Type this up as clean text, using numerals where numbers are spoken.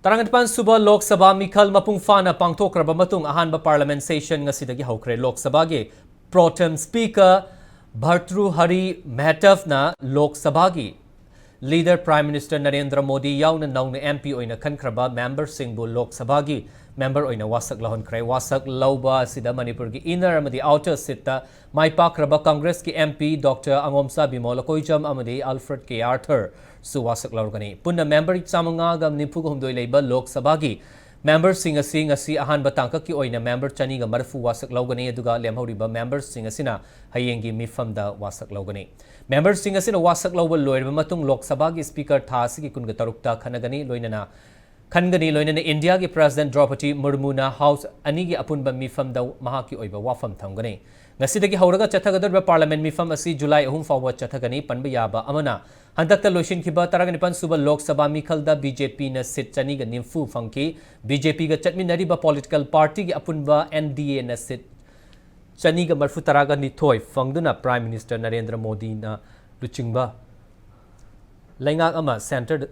Tarangatpan Suba Lok Sabha Mikhal Mapung Fana Pangtokraba Matung Ahanba Parliament Session ngasidagi hawkre Lok Sabha gi Pro Tem Speaker Bhartru Hari Mehtavna Lok Sabha gi Leader Prime Minister Narendra Modi yauna nauna MP oina khankraba member singbu Lok Sabha gi member oina wasak lahon kre wasak lauba sida Manipur gi inner amadi outer sitta maipakraba Congress ki MP Dr. Angomsa Bimola Koijam amadi Alfred K. Arthur su wasak laurgani punna member samanga gam nipu humdoi leiba Lok Sabha gi member singa ahan batangka ki oina member chani ga marfu wasak laugani aduga lemhoriba member singa sina hayengi mifamda wasak laugani member singa sina wasak lauba loirba matung Lok Sabha gi speaker thasi ki kunga tarukta khanagani loinana India ki president Draupadi Murmu na house ani gi apunba mifamda mahaki oiba wafam thamgani ngasidagi hauraga chathagadar parliament mifam asi July 3 fawa chathagani panba yaba amana handakta loishin kiba taragnipan suba Lok Sabha mikhalda BJP na sit chani ga nimfu fangki BJP ga chatminari ba political party gi apunba NDA na sit chani ga marfu taraga nithoi fangduna Prime Minister Narendra Modi na luchingba laingak ama centered